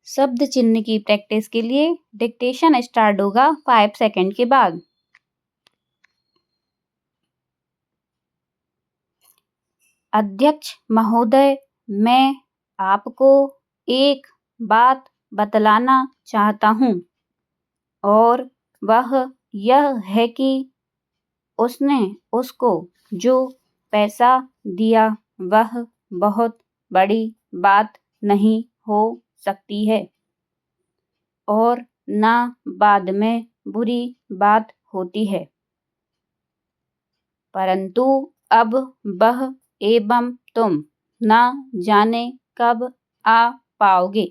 शब्द चिन्ह की प्रैक्टिस के लिए डिक्टेशन स्टार्ट होगा 5 सेकंड के बाद। अध्यक्ष महोदय, मैं आपको एक बात बतलाना चाहता हूँ और वह यह है कि उसने उसको जो पैसा दिया वह बहुत बड़ी बात नहीं हो सकती है और ना बाद में बुरी बात होती है, परंतु अब वह एवं तुम ना जाने कब आ पाओगे।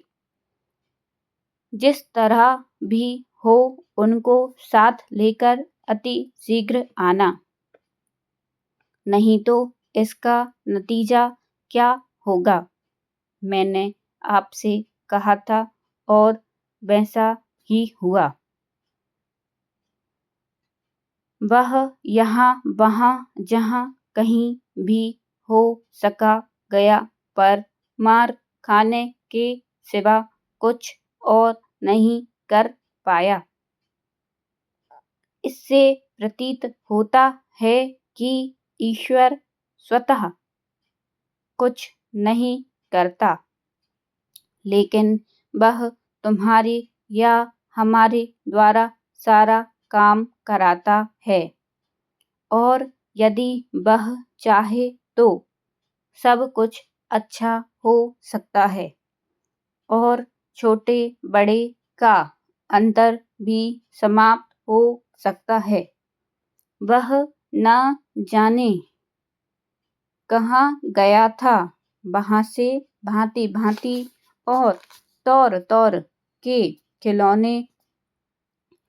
जिस तरह भी हो उनको साथ लेकर अति शीघ्र आना, नहीं तो इसका नतीजा क्या होगा मैंने आपसे कहा था और वैसा ही हुआ। वह यहाँ वहाँ जहाँ कहीं भी हो सका गया, पर मार खाने के सिवा कुछ और नहीं कर पाया। इससे प्रतीत होता है कि ईश्वर स्वतः कुछ नहीं करता, लेकिन वह तुम्हारे या हमारे द्वारा सारा काम कराता है और यदि वह चाहे तो सब कुछ अच्छा हो सकता है और छोटे बड़े का अंतर भी समाप्त हो सकता है। वह न जाने कहाँ गया था, वहाँ से भांति भांति और तौर तौर के खिलौने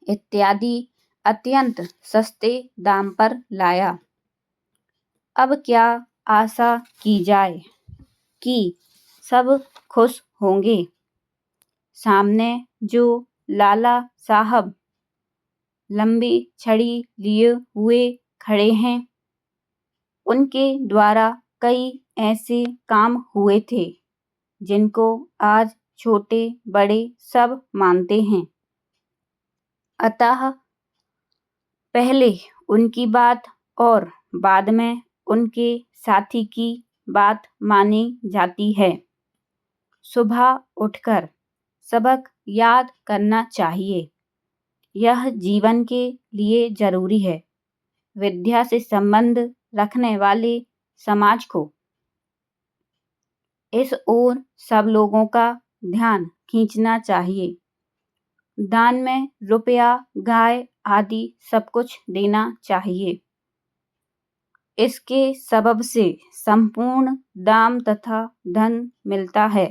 इत्यादि अत्यंत सस्ते दाम पर लाया। अब क्या आशा की जाए कि सब खुश होंगे। सामने जो लाला साहब लंबी छड़ी लिए हुए खड़े हैं, उनके द्वारा कई ऐसे काम हुए थे जिनको आज छोटे बड़े सब मानते हैं। अतः पहले उनकी बात और बाद में उनके साथी की बात मानी जाती है। सुबह उठकर सबक याद करना चाहिए, यह जीवन के लिए जरूरी है। विद्या से संबंध रखने वाले समाज को इस ओर सब लोगों का ध्यान खींचना चाहिए। दान में रुपया, गाय आदि सब कुछ देना चाहिए। इसके सबब से संपूर्ण दाम तथा धन मिलता है।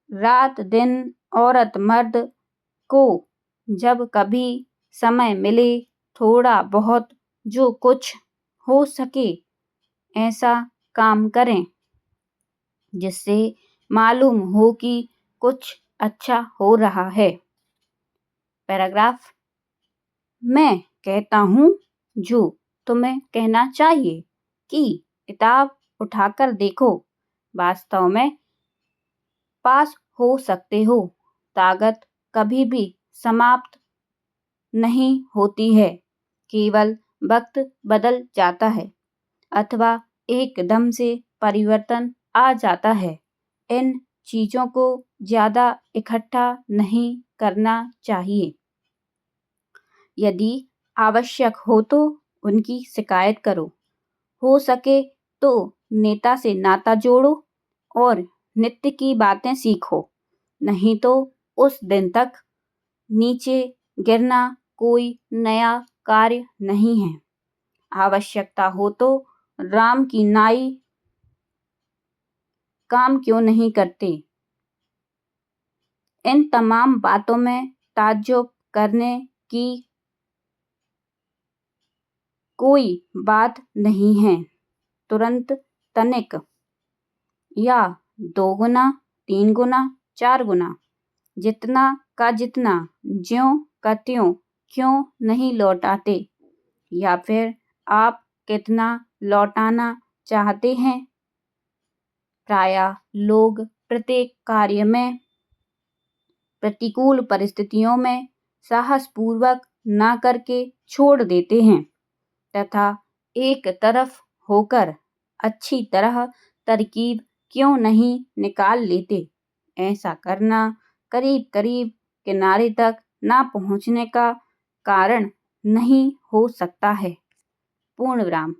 रात दिन औरत मर्द को जब कभी समय मिले, थोड़ा बहुत जो कुछ हो सके ऐसा काम करें जिससे मालूम हो कि कुछ अच्छा हो रहा है। पैराग्राफ। मैं कहता हूँ जो तुम्हें कहना चाहिए कि किताब उठाकर देखो, वास्तव में पास हो सकते हो। ताकत कभी भी समाप्त नहीं होती है, केवल वक्त बदल जाता है अथवा एकदम से परिवर्तन आ जाता है। इन चीजों को ज्यादा इकट्ठा नहीं करना चाहिए। यदि आवश्यक हो तो उनकी शिकायत करो। हो सके तो नेता से नाता जोड़ो और नित्य की बातें सीखो, नहीं तो उस दिन तक नीचे गिरना कोई नया कार्य नहीं है। आवश्यकता हो तो राम की नाई काम क्यों नहीं करते। इन तमाम बातों में ताज्जुब करने की कोई बात नहीं है। तुरंत तनिक या 2 गुना 3 गुना 4 गुना जितना का जितना ज्यों का त्यों क्यों नहीं लौटाते, या फिर आप कितना लौटाना चाहते हैं। प्रायः लोग प्रत्येक कार्य में प्रतिकूल परिस्थितियों में साहसपूर्वक ना करके छोड़ देते हैं तथा एक तरफ होकर अच्छी तरह तरकीब क्यों नहीं निकाल लेते। ऐसा करना करीब-करीब किनारे तक ना पहुँचने का कारण नहीं हो सकता है। पूर्ण विराम।